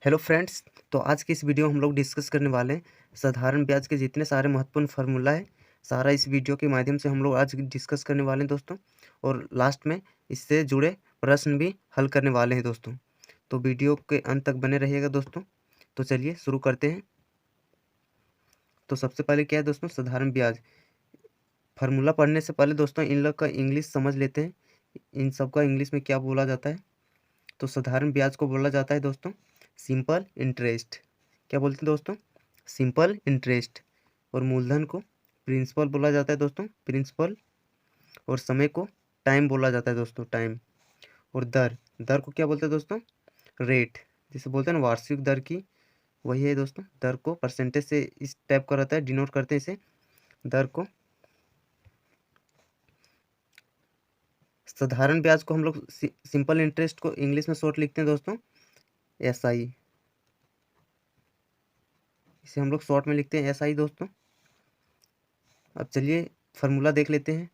Hello friends. तो आज की इस वीडियो में हम लोग डिस्कस करने वाले हैं साधारण ब्याज के जितने सारे महत्वपूर्ण फार्मूला है, सारा इस वीडियो के माध्यम से हम लोग आज डिस्कस करने वाले हैं दोस्तों। और लास्ट में इससे जुड़े प्रश्न भी हल करने वाले हैं दोस्तों। तो वीडियो के अंत तक बने रहिएगा दोस्तों। तो चलिए शुरू करते हैं। तो सबसे पहले क्या है दोस्तों, साधारण ब्याज। फार्मूला पढ़ने से पहले दोस्तों इन लोग का इंग्लिश समझ लेते हैं, इन सब का इंग्लिश में क्या बोला जाता है। तो साधारण ब्याज को बोला जाता है दोस्तों सिंपल इंटरेस्ट। क्या बोलते हैं दोस्तों? Simple interest. और मूलधन को प्रिंसिपल बोला जाता है दोस्तों, प्रिंसिपल। और समय को टाइम बोला जाता है दोस्तों, टाइम। और दर, दर को क्या बोलते हैं दोस्तों? रेट। जिसे बोलते हैं ना वार्षिक दर की, वही है दोस्तों। दर को परसेंटेज से इस टाइप का रहता है, डिनोट करते हैं इसे दर को। साधारण ब्याज को हम लोग सिंपल इंटरेस्ट को इंग्लिश में शॉर्ट लिखते हैं दोस्तों SI। इसे हम लोग शॉर्ट में लिखते हैं SI दोस्तों। अब चलिए फार्मूला देख लेते हैं।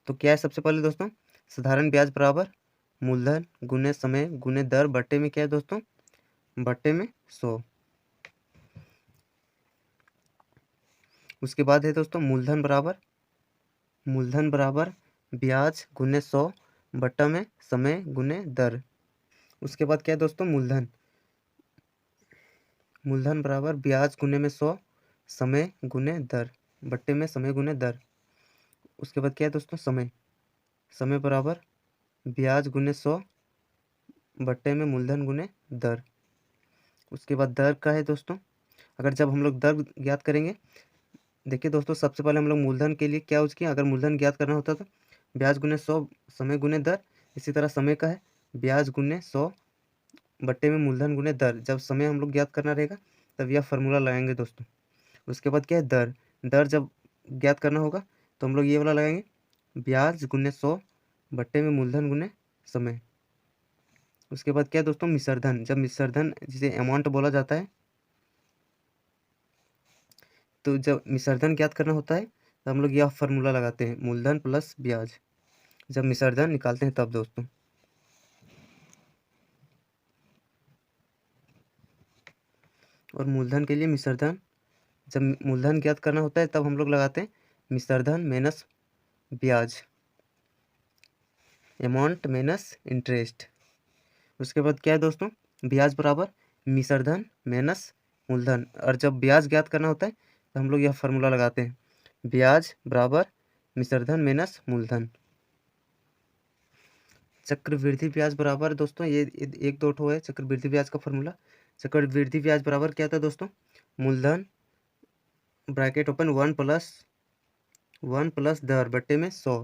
तो क्या है सबसे पहले दोस्तों, साधारण ब्याज बराबर मूलधन गुने समय गुने दर बट्टे में क्या है दोस्तों, बट्टे में 100। उसके बाद है दोस्तों मूलधन बराबर ब्याज गुने 100 बट्टा में समय गुने दर। उसके बाद क्या है दोस्तों, मूलधन बराबर ब्याज गुने में 100 समय गुने दर बट्टे में समय गुने दर। उसके बाद क्या है दोस्तों, समय बराबर ब्याज गुने 100 बट्टे में मूलधन गुने दर। उसके बाद दर का है दोस्तों, अगर जब हम लोग दर ज्ञात करेंगे, देखिए दोस्तों सबसे पहले हम लोग मूलधन के लिए क्या यूज किया, अगर मूलधन ज्ञात करना होता तो ब्याज गुने 100 समय गुने दर। इसी तरह समय का है ब्याज गुने 100 बट्टे में मूलधन गुने दर। जब समय हम लोग ज्ञात करना रहेगा तब यह फार्मूला लगाएंगे दोस्तों। उसके बाद क्या है दर, दर जब ज्ञात करना होगा तो हम लोग ये वाला लगाएंगे ब्याज गुने 100 बट्टे में मूलधन गुने समय। उसके बाद क्या है दोस्तों, मिश्रधन। जब मिश्रधन जिसे अमाउंट बोला जाता है, तो जब मिश्रधन ज्ञात करना होता है तो हम लोग यह फार्मूला लगाते हैं मूलधन प्लस ब्याज। जब मिश्रधन निकालते हैं तब दोस्तों। और मूलधन के लिए मिश्रधन, जब मूलधन ज्ञात करना होता है तब हम लोग लगाते हैं मिश्रधन माइनस ब्याज, अमाउंट माइनस इंटरेस्ट। उसके बाद क्या है दोस्तों, ब्याज बराबर मिश्रधन माइनस मूलधन। और जब ब्याज ज्ञात करना होता है तो हम लोग यह फार्मूला लगाते हैं ब्याज बराबर मिश्रधन माइनस मूलधन। चक्रवृद्धि ब्याज बराबर दोस्तों ये एक दो ठो है चक्रवृद्धि ब्याज का फार्मूला। चक्रवृद्धि ब्याज बराबर क्या था दोस्तों, मूलधन ब्रैकेट ओपन 1 प्लस दर बट्टे में 100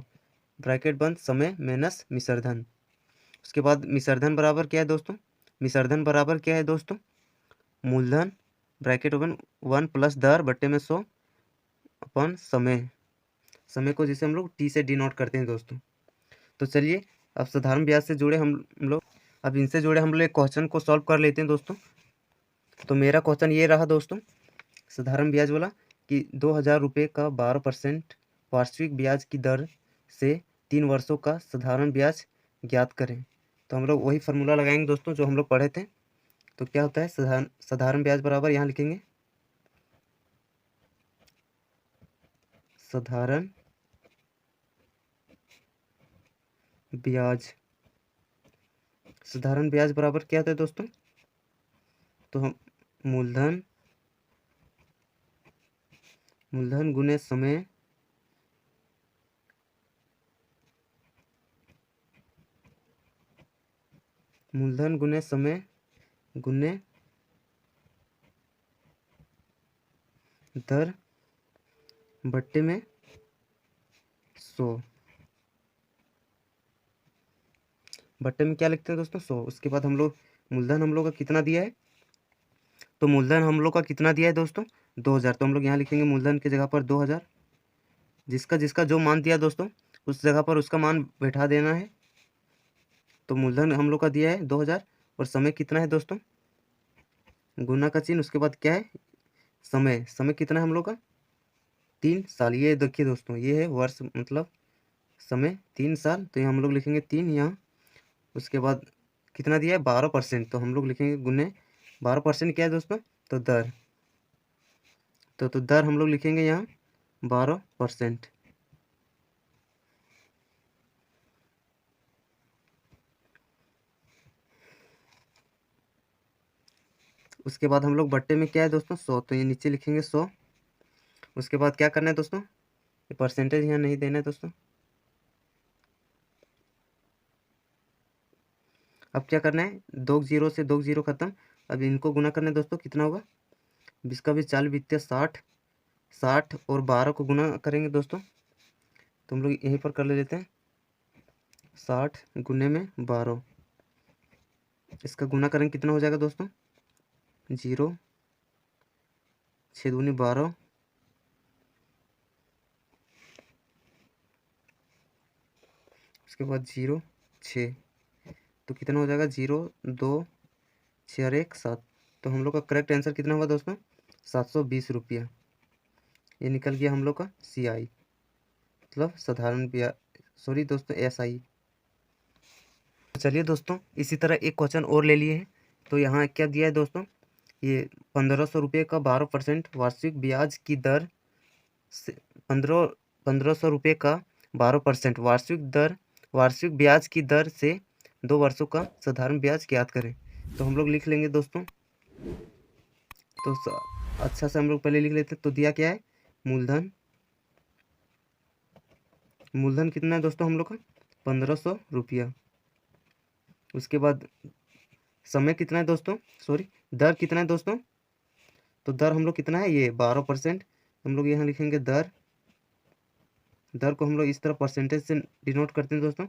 ब्रैकेट बंद समय माइनस मिश्रधन। उसके बाद मिश्रधन बराबर क्या है दोस्तों, मिश्रधन बराबर क्या है दोस्तों, मूलधन ब्रैकेट ओपन 1 प्लस दर बट्टे में 100 अपन समय, समय को जिसे हम लोग T से डिनोट करते हैं दोस्तों। तो चलिए अब साधारण ब्याज से जुड़े हम लोग, अब इनसे जुड़े हम लोग एक क्वेश्चन को सॉल्व कर लेते हैं दोस्तों। तो मेरा क्वेश्चन ये रहा दोस्तों, साधारण ब्याज वाला, कि 2,000 रुपये का 12% वार्षिक ब्याज की दर से 3 वर्षों का साधारण ब्याज ज्ञात करें। तो हम लोग वही फार्मूला लगाएंगे दोस्तों जो हम लोग पढ़े थे। तो क्या होता है, साधारण ब्याज बराबर यहाँ लिखेंगे साधारण ब्याज, साधारण ब्याज बराबर क्या होता है दोस्तों, तो हम मूलधन गुने समय मूलधन गुने समय गुने दर बट्टे में 100 बट्टे में क्या लिखते हैं दोस्तों 100। उसके बाद हम लोग मूलधन हम लोग का कितना दिया है, तो मूलधन हम लोग का कितना दिया है दोस्तों 2,000। तो हम लोग यहाँ लिखेंगे मूलधन की जगह पर 2,000। जिसका जिसका जो मान दिया दोस्तों उस जगह पर उसका मान बैठा देना है। तो मूलधन हम लोग का दिया है 2,000 और समय कितना है दोस्तों, गुना का चिन्ह। उसके बाद क्या है, समय, समय कितना है हम लोग का 3 साल। ये देखिए दोस्तों ये है वर्ष, मतलब समय 3 साल। तो ये हम लोग लिखेंगे 3 यहाँ। उसके बाद कितना दिया है 12%, तो हम लोग लिखेंगे गुने 12% क्या है दोस्तों? तो दर। तो दर हम लोग लिखेंगे यहाँ 12%। उसके बाद हम लोग बट्टे में क्या है दोस्तों? 100, तो ये नीचे लिखेंगे 100। उसके बाद क्या करना है दोस्तों? ये परसेंटेज यहाँ नहीं देना है दोस्तों। अब क्या करना है? 2 जीरो से 2 जीरो खत्म। अब इनको गुना करना है दोस्तों, कितना होगा? 20 का 20 40 बीतते 60। 60 और 12 को गुना करेंगे दोस्तों, तो हम लोग यहीं पर कर लेते हैं। 60 गुने में 12, इसका गुना करेंगे कितना हो जाएगा दोस्तों? 0, 6 दूनी 12, उसके बाद 0 6, तो कितना हो जाएगा? 0 2 6 और 1 7। तो हम लोग का करेक्ट आंसर कितना होगा दोस्तों? 720 रुपया। ये निकल गया हम लोग का CI, मतलब साधारण ब्याज, सॉरी दोस्तों SI। चलिए दोस्तों, इसी तरह एक क्वेश्चन और ले लिए हैं। तो यहाँ क्या दिया है दोस्तों? ये 1500 रुपये का 12% वार्षिक ब्याज की दर से 1500 रुपये का 12% वार्षिक ब्याज की दर से 2 वर्षों का साधारण ब्याज ज्ञात करें। तो हम लोग लिख लेंगे दोस्तों। तो अच्छा से हम लोग पहले लिख लेते हैं। तो दिया क्या है? मूलधन कितना है दोस्तों हम लोग का? 1500 रुपया। उसके बाद समय कितना है दोस्तों? सॉरी, दर कितना है दोस्तों? तो दर हम लोग कितना है? ये 12%। हम लोग यहाँ लिखेंगे दर को हम लोग इस तरह परसेंटेज से डिनोट करते हैं दोस्तों।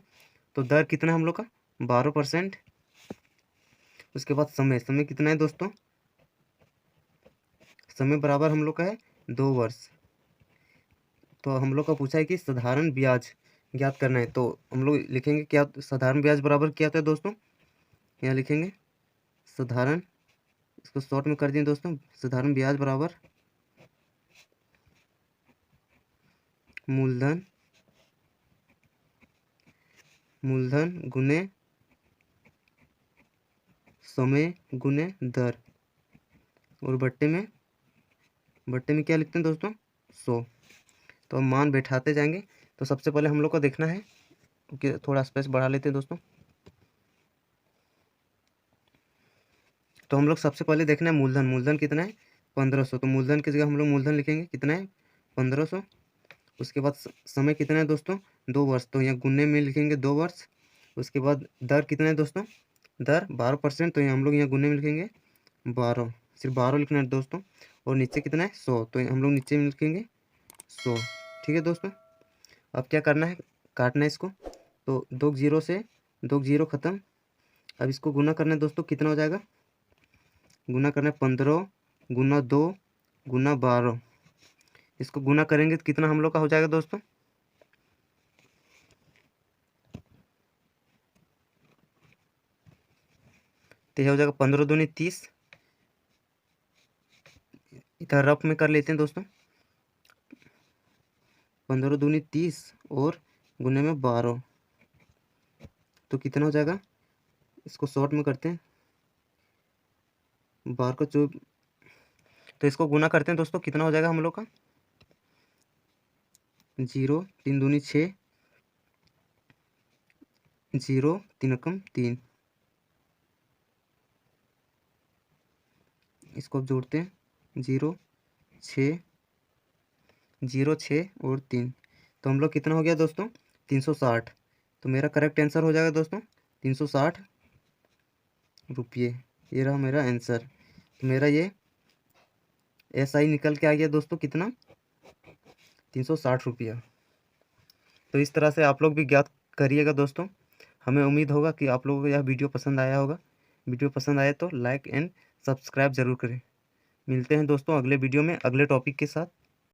तो दर कितना है हम लोग का? 12%। उसके बाद समय कितना है दोस्तों? समय बराबर हम लोग का है 2 वर्ष। तो हम लोग का पूछा है कि साधारण ब्याज ज्ञात करना है, तो हम लोग लिखेंगे क्या? साधारण ब्याज बराबर क्या होता है दोस्तों? यहाँ लिखेंगे साधारण, इसको शॉर्ट में कर दिए दोस्तों। साधारण ब्याज बराबर मूलधन गुने समय गुने दर, और बट्टे में क्या लिखते हैं दोस्तों? 100। तो हम मान बैठाते जाएंगे। तो सबसे पहले हम लोग को देखना है कि थोड़ा स्पेस बढ़ा लेते हैं दोस्तों। तो हम लोग सबसे पहले देखना है मूलधन कितना है? 1500। तो मूलधन की जगह हम लोग मूलधन लिखेंगे कितना है? 1500। उसके बाद समय कितना है दोस्तों? 2 वर्ष। तो यहाँ गुने में लिखेंगे 2 वर्ष। उसके बाद दर कितना है दोस्तों? दर 12%। तो यहाँ हम लोग यहाँ गुने में लिखेंगे 12, सिर्फ 12 लिखना है दोस्तों। और नीचे कितना है? 100। तो हम लोग नीचे में लिखेंगे 100। ठीक है दोस्तों। अब क्या करना है? काटना है इसको। तो 2 जीरो से 2 जीरो खत्म। अब इसको गुना करना है दोस्तों, कितना हो जाएगा? गुना करना है 15 गुना 2 गुना 12। इसको गुना करेंगे तो कितना हम लोग का हो जाएगा दोस्तों? तो यह हो जाएगा 15 दूनी 30। इधर रफ में कर लेते हैं दोस्तों। 15 दूनी 30 और गुने में 12, तो कितना हो जाएगा? इसको शॉर्ट में करते हैं। 12 को तो इसको गुना करते हैं दोस्तों, कितना हो जाएगा हम लोग का? 0 3 दूनी 6, 0 3 एकम 3। इसको अब जोड़ते हैं। 0 6 0 6 और 3। तो हम लोग कितना हो गया दोस्तों? 360। तो मेरा करेक्ट आंसर हो जाएगा दोस्तों 360 रुपये। ये रहा मेरा आंसर। तो मेरा ये SI निकल के आ गया दोस्तों, कितना? 360 रुपया। तो इस तरह से आप लोग भी ज्ञात करिएगा दोस्तों। हमें उम्मीद होगा कि आप लोगों को यह वीडियो पसंद आया होगा। वीडियो पसंद आए तो लाइक एंड सब्सक्राइब ज़रूर करें। मिलते हैं दोस्तों अगले वीडियो में अगले टॉपिक के साथ।